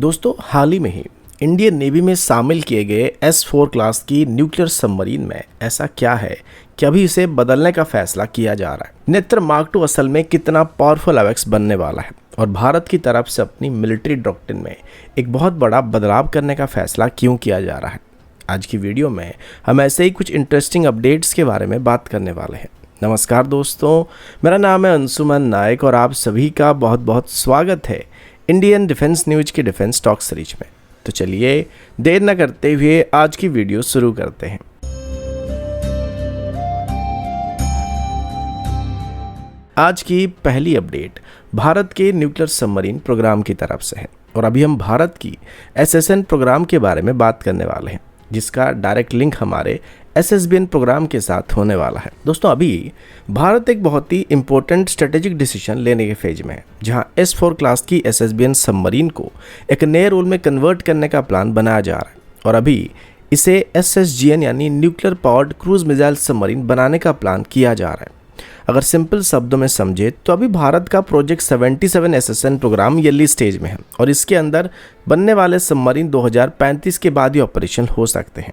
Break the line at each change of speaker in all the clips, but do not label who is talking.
दोस्तों, हाल ही में ही Indian navy में शामिल किए गए S4 क्लास की न्यूक्लियर सबमरीन में ऐसा क्या है कि अभी इसे बदलने का फैसला किया जा रहा है। नेत्र मार्क 2 असल में कितना पावरफुल AWACS बनने वाला है और भारत की तरफ से अपनी मिलिट्री डॉक्ट्रिन में एक बहुत बड़ा बदलाव करने का फैसला क्यों किया जा रहा है। आज की वीडियो में हम ऐसे ही कुछ इंटरेस्टिंग अपडेट्स के बारे में बात करने वाले हैं। नमस्कार दोस्तों, मेरा नाम है अंशुमन नायक और आप सभी का बहुत बहुत स्वागत है इंडियन डिफेंस न्यूज की डिफेंस टॉक सीरीज में। तो चलिए देर न करते हुए आज की वीडियो शुरू करते हैं। आज की पहली अपडेट भारत के न्यूक्लियर सबमरीन प्रोग्राम की तरफ से है और अभी हम भारत की SSN प्रोग्राम के बारे में बात करने वाले हैं, जिसका डायरेक्ट लिंक हमारे SSBN प्रोग्राम के साथ होने वाला है। दोस्तों, अभी भारत एक बहुत ही इंपॉर्टेंट स्ट्रेटेजिक डिसीजन लेने के फेज में है, जहां S4 क्लास की SSBN सबमरीन को एक नए रोल में कन्वर्ट करने का प्लान बनाया जा रहा है और अभी इसे SSGN यानी nuclear powered cruise missile submarine बनाने का प्लान किया जा रहा है। अगर सिंपल शब्दों में समझे तो अभी भारत का project 77 SSN programme early stage में है और इसके अंदर बनने वाले सबमरीन 2035 के बाद ही ऑपरेशन हो सकते हैं।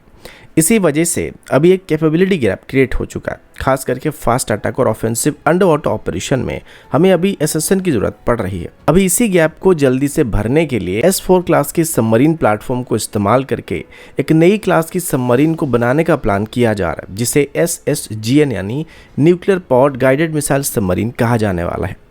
इसी वजह से अभी एक कैपेबिलिटी गैप क्रिएट हो चुका है, खास करके फास्ट अटैक और ऑफेंसिव अंडर वाटर ऑपरेशन में हमें अभी SSN की जरूरत पड़ रही है। अभी इसी गैप को जल्दी से भरने के लिए S4 क्लास की सबमरीन प्लेटफॉर्म को इस्तेमाल करके एक नई क्लास की सबमरीन को बनाने का प्लान किया जा रहा है, जिसे SSGN यानी nuclear powered guided missile submarine कहा जाने वाला है।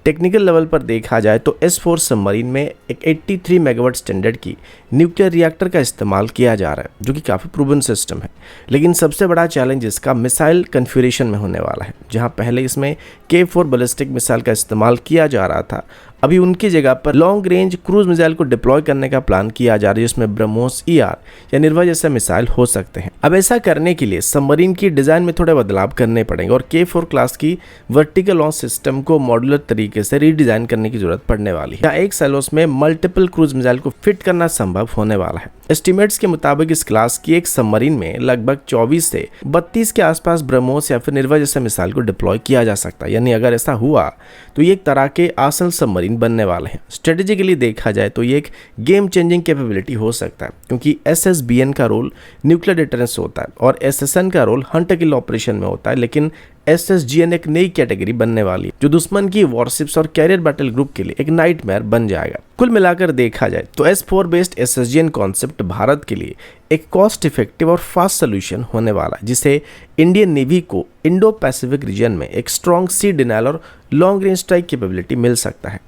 टेक्निकल लेवल पर देखा जाए तो S4 सबमरीन में एक 83 मेगावाट स्टैंडर्ड की न्यूक्लियर रिएक्टर का इस्तेमाल किया जा रहा है, जो कि काफ़ी प्रूवन सिस्टम है। लेकिन सबसे बड़ा चैलेंज इसका मिसाइल कन्फिगरेशन में होने वाला है। जहां पहले इसमें K4 बैलिस्टिक मिसाइल का इस्तेमाल किया जा रहा था, अभी उनकी जगह पर लॉन्ग रेंज क्रूज मिसाइल को डिप्लॉय करने का प्लान किया जा रहा है, जिसमें ब्रह्मोस ER या निर्भय जैसे मिसाइल हो सकते हैं। अब ऐसा करने के लिए सबमरीन की डिजाइन में थोड़े बदलाव करने पड़ेंगे और K4 क्लास की वर्टिकल लॉन्च सिस्टम को मॉड्यूलर तरीके से रीडिजाइन करने की जरूरत पड़ने वाली है। एक सेलोस में मल्टीपल क्रूज मिसाइल को फिट करना संभव होने वाला है। एस्टिमेट्स के मुताबिक इस क्लास की एक सबमरीन में लगभग 24 से 32 के आसपास ब्रह्मोस या फिर निर्भय जैसे मिसाइल को डिप्लॉय किया जा सकता है। यानी अगर ऐसा हुआ तो ये एक तरह के आसन सबमरीन बनने वाले हैं। स्ट्रेटेजिकली देखा जाए तो ये एक गेम चेंजिंग कैपेबिलिटी हो सकता है, क्योंकि SSBN का रोल न्यूक्लियर डिटरेंस होता है और SSN का रोल हंटर किल ऑपरेशन में होता है। लेकिन SSGN एक नई कैटेगरी बनने वाली है, जो दुश्मन की वॉरशिप्स और कैरियर बैटल ग्रुप के लिए एक नाइटमेयर बन जाएगा। कुल मिलाकर देखा जाए तो S4 based SSGN concept Bharat के लिए एक कॉस्ट इफेक्टिव और फास्ट सोल्यूशन होने वाला है, जिसे इंडियन नेवी को इंडो पैसिफिक रीजन में एक स्ट्रॉन्ग सी डिनायल और लॉन्ग रेंज स्ट्राइक कैपेबिलिटी मिल सकता है।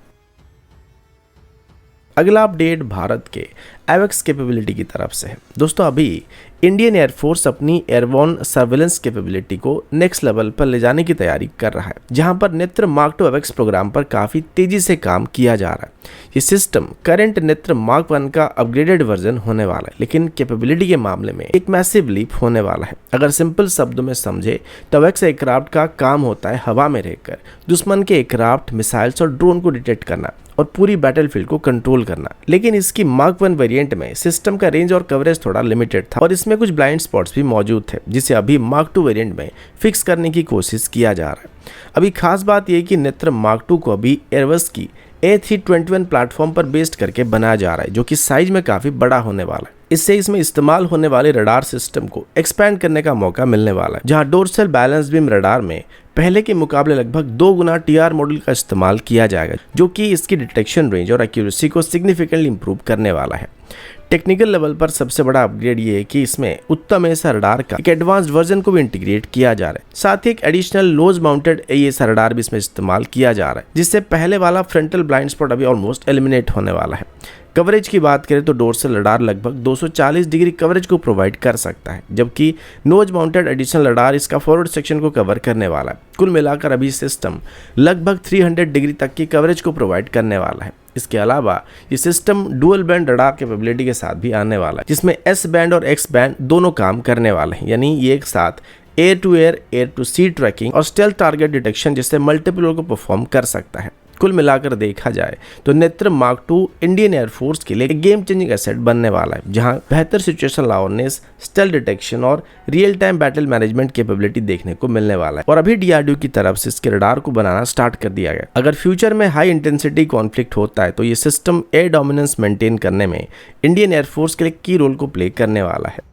अगला अपडेट भारत के AWACS कैपेबिलिटी की तरफ से है। दोस्तों, अभी इंडियन एयरफोर्स अपनी एयरबॉर्न सर्वेलेंस कैपेबिलिटी को नेक्स्ट लेवल पर ले जाने की तैयारी कर रहा है, जहां पर नेत्र मार्क 2 AWACS प्रोग्राम पर काफी तेजी से काम किया जा रहा है। ये सिस्टम करंट नेत्र मार्क 1 का अपग्रेडेड वर्जन होने वाला है, लेकिन कैपेबिलिटी के मामले में एक मैसिव लीप होने वाला है। अगर सिंपल शब्दों में समझे तो AWACS एयरक्राफ्ट का काम होता है हवा में रहकर दुश्मन के एयरक्राफ्ट, मिसाइल्स और ड्रोन को डिटेक्ट करना और पूरी बैटलफील्ड को कंट्रोल करना। लेकिन इसकी मार्क 1 वेरिएंट में सिस्टम का रेंज और कवरेज थोड़ा लिमिटेड था और इसमें कुछ ब्लाइंड स्पॉट्स भी मौजूद थे, जिसे अभी मार्क 2 वेरिएंट में फिक्स करने की कोशिश किया जा रहा है। अभी खास बात यह कि नेत्र मार्क 2 को अभी एयरबस की A321 प्लेटफॉर्म पर बेस्ड करके बनाया जा रहा है, जो कि साइज में काफी बड़ा होने वाला है। इससे इसमें इस्तेमाल होने वाले रडार सिस्टम को एक्सपैंड करने का मौका मिलने वाला है, जहां डोर्सल बैलेंस बीम रडार में पहले के मुकाबले लगभग 2 गुना TR मॉड्यूल का इस्तेमाल किया जाएगा, जो कि इसकी डिटेक्शन रेंज और एक्यूरेसी को सिग्निफिकेंटली इंप्रूव करने वाला है। टेक्निकल लेवल पर सबसे बड़ा अपग्रेड ये है कि इसमें उत्तम AESA रडार का एक एडवांस्ड वर्जन को भी इंटीग्रेट किया जा रहा है। साथ ही एक additional nose mounted AESA radar भी इसमें इस्तेमाल किया जा रहा है, जिससे पहले वाला फ्रंटल ब्लाइंड स्पॉट अभी ऑलमोस्ट एलिमिनेट होने वाला है। कवरेज की बात करें तो डोर्सल रडार लगभग 240 डिग्री कवरेज को प्रोवाइड कर सकता है, जबकि नोज माउंटेड एडिशनल रडार इसका फॉरवर्ड सेक्शन को कवर करने वाला है। कुल मिलाकर अभी सिस्टम लगभग 300 डिग्री तक की कवरेज को प्रोवाइड करने वाला है। इसके अलावा ये system dual band radar capability के साथ भी आने वाला है, जिसमें S बैंड और X बैंड दोनों काम करने वाले हैं। यानी ये एक साथ air to air, air to sea tracking और स्टेल्थ टारगेट डिटेक्शन जैसे मल्टीपल रोल को परफॉर्म कर सकता है। कुल मिलाकर देखा जाए तो नेत्र मार्क II इंडियन एयरफोर्स के लिए गेम चेंजिंग एसेट बनने वाला है, जहां बेहतर सिचुएशन अवेयरनेस, स्टेल्थ डिटेक्शन और real time battle management capability देखने को मिलने वाला है। और अभी डीआरडीओ की तरफ से इसके रडार को बनाना स्टार्ट कर दिया गया। अगर फ्यूचर में हाई इंटेंसिटी कॉन्फ्लिक्ट होता है तो ये सिस्टम एयर डोमिनेंस मेंटेन करने में इंडियन एयरफोर्स के लिए की रोल को प्ले करने वाला है।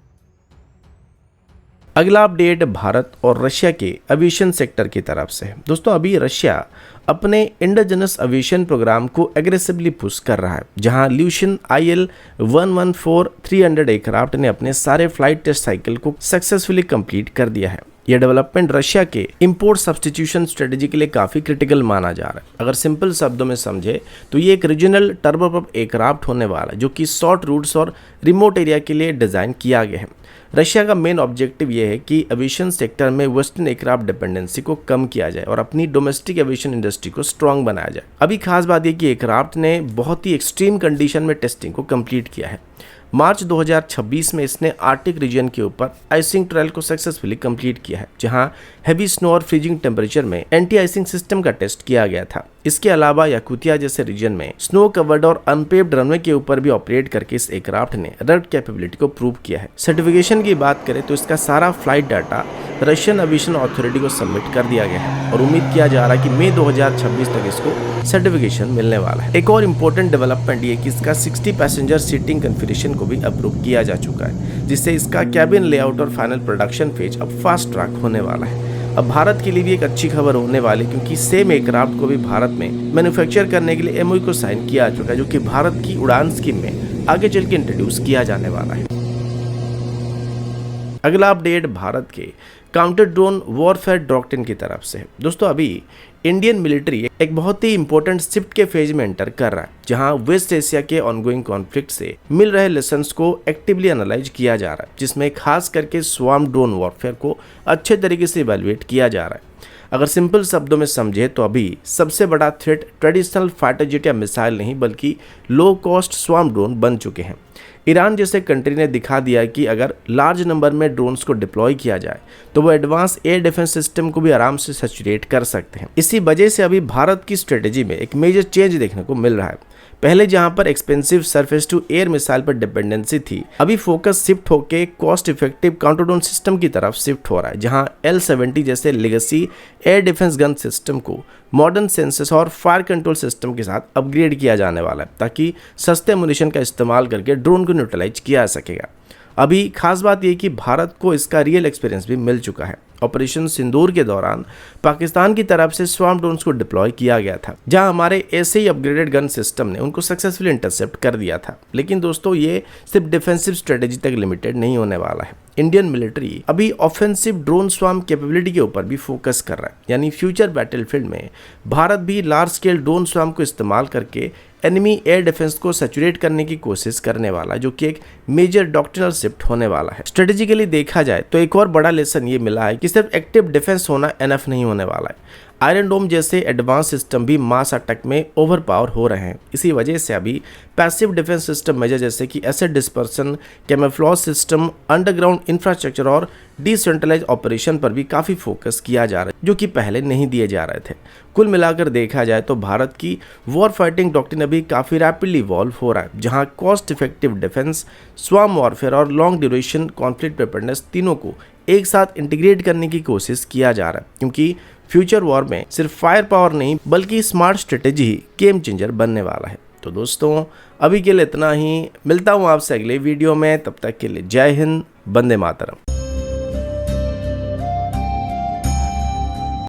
अगला अपडेट भारत और रशिया के एविएशन सेक्टर की तरफ से है। दोस्तों, अभी रशिया अपने इंडिजिनस एविएशन प्रोग्राम को एग्रेसिवली पुश कर रहा है, जहां ल्यूशन IL-114-300 एयरक्राफ्ट ने अपने सारे फ्लाइट टेस्ट साइकिल को सक्सेसफुली कंप्लीट कर दिया है। यह डेवलपमेंट रशिया के इंपोर्ट सब्स्टिट्यूशन स्ट्रेटेजी के लिए काफ़ी क्रिटिकल माना जा रहा है। अगर सिंपल शब्दों में समझे तो ये एक रीजनल टर्बोप्रॉप एयरक्राफ्ट होने वाला है, जो कि शॉर्ट रूट्स और रिमोट एरिया के लिए डिज़ाइन किया गया है। रशिया का मेन ऑब्जेक्टिव ये है कि एविएशन सेक्टर में वेस्टर्न एयरक्राफ्ट डिपेंडेंसी को कम किया जाए और अपनी डोमेस्टिक एविएशन इंडस्ट्री को स्ट्रांग बनाया जाए। अभी खास बात यह कि एयरक्राफ्ट ने बहुत ही एक्सट्रीम कंडीशन में टेस्टिंग को कंप्लीट किया है। मार्च 2026 में इसने आर्टिक रीजन के ऊपर आइसिंग ट्रायल को सक्सेसफुली कंप्लीट किया है, जहां हेवी स्नो और फ्रीजिंग टेम्परेचर में एंटी आइसिंग सिस्टम का टेस्ट किया गया था। इसके अलावा याकुतिया जैसे रीजन में स्नो कवर्ड और अनपेव्ड रनवे के ऊपर भी ऑपरेट करके इस एयरक्राफ्ट ने रड कैपेबिलिटी को प्रूव किया है। सर्टिफिकेशन की बात करें तो इसका सारा flight data Russian aviation authority को सबमिट कर दिया गया है और उम्मीद किया जा रहा है कि मई 2026 तक इसको सर्टिफिकेशन मिलने वाला है। एक और इम्पोर्टेंट डेवलपमेंट ये कि इसका 60 पैसेंजर सीटिंग कन्फिगरेशन को भी अप्रूव किया जा चुका है, जिससे इसका कैबिन लेआउट और फाइनल प्रोडक्शन फेज अब फास्ट ट्रैक होने वाला है। अब भारत के लिए भी एक अच्छी खबर होने वाली, क्योंकि सेम एयरक्राफ्ट को भी भारत में मैन्युफैक्चर करने के लिए एमओयू को साइन किया जा चुका है, जो कि भारत की उड़ान स्कीम में आगे चल के इंट्रोड्यूस किया जाने वाला है। अगला अपडेट भारत के काउंटर ड्रोन वॉरफेयर डॉक्ट्रिन की तरफ से है। दोस्तों, अभी इंडियन मिलिट्री एक बहुत ही इंपॉर्टेंट शिफ्ट के फेज में एंटर कर रहा है, जहां वेस्ट एशिया के ऑनगोइंग कॉन्फ्लिक्ट से मिल रहे लेसन्स को एक्टिवली एनालाइज किया जा रहा है, जिसमें खास करके स्वार्म ड्रोन वॉरफेयर को अच्छे तरीके से इवैल्यूएट किया जा रहा है। अगर सिंपल शब्दों में समझे तो अभी सबसे बड़ा थ्रेट ट्रेडिशनल फाइटर जेट या मिसाइल नहीं, बल्कि लो कॉस्ट स्वार्म ड्रोन बन चुके हैं। ईरान जैसे कंट्री ने दिखा दिया कि अगर लार्ज नंबर में ड्रोन्स को डिप्लॉय किया जाए तो वो एडवांस एयर डिफेंस सिस्टम को भी आराम से सैचुरेट कर सकते हैं। इसी वजह से अभी भारत की स्ट्रेटेजी में एक मेजर चेंज देखने को मिल रहा है। पहले जहां पर expensive surface to air missile पर डिपेंडेंसी थी, अभी फोकस शिफ्ट होकर cost effective counter drone system की तरफ शिफ्ट हो रहा है, जहां L-70 जैसे legacy air defence gun system को मॉडर्न सेंसर्स और फायर कंट्रोल सिस्टम के साथ अपग्रेड किया जाने वाला है, ताकि सस्ते मुनिशन का इस्तेमाल करके ड्रोन को न्यूट्रलाइज किया जा सकेगा। अभी खास बात यह कि भारत को इसका रियल एक्सपीरियंस भी मिल चुका है। ऑपरेशन सिंदूर के दौरान पाकिस्तान की तरफ से स्वार्म ड्रोन्स को डिप्लॉय किया गया था, जहां हमारे ऐसे ही अपग्रेडेड गन सिस्टम ने उनको सक्सेसफुली इंटरसेप्ट कर दिया था। लेकिन दोस्तों, ये सिर्फ डिफेंसिव स्ट्रेटेजी तक लिमिटेड नहीं होने वाला है। इंडियन मिलिट्री अभी ऑफेंसिव ड्रोन स्वार्म कैपेबिलिटी के ऊपर भी फोकस कर रहा है, यानी फ्यूचर बैटलफील्ड में भारत भी लार्ज स्केल ड्रोन स्वार्म को इस्तेमाल करके एनिमी एयर डिफेंस को सैचुरेट करने की कोशिश करने वाला है, जो कि एक मेजर डॉक्ट्रिनल शिफ्ट होने वाला है। स्ट्रेटेजिकली देखा जाए तो एक और बड़ा लेसन ये मिला है कि सिर्फ एक्टिव डिफेंस होना एनफ नहीं होने वाला है। आयरन डोम जैसे एडवांस सिस्टम भी मास अटैक में ओवर पावर हो रहे हैं। इसी वजह से अभी पैसिव डिफेंस सिस्टम मेजर जैसे कि asset dispersion, camouflage system, underground infrastructure और डिसेंट्रलाइज ऑपरेशन पर भी काफ़ी फोकस किया जा रहा है, जो कि पहले नहीं दिए जा रहे थे। कुल मिलाकर देखा जाए तो भारत की वॉर फाइटिंग डॉक्ट्रिन अभी काफ़ी रैपिडली इवॉल्व हो रहा है, जहां cost effective defence, swarm warfare और लॉन्ग ड्यूरेशन कॉन्फ्लिक्ट प्रिपेयर्डनेस तीनों को एक साथ इंटीग्रेट करने की कोशिश किया जा रहा है, क्योंकि फ्यूचर वॉर में सिर्फ फायर पावर नहीं बल्कि स्मार्ट स्ट्रेटेजी ही गेम चेंजर बनने वाला है। तो दोस्तों, अभी के लिए इतना ही। मिलता हूँ आपसे अगले वीडियो में, तब तक के लिए जय हिंद, वंदे मातरम।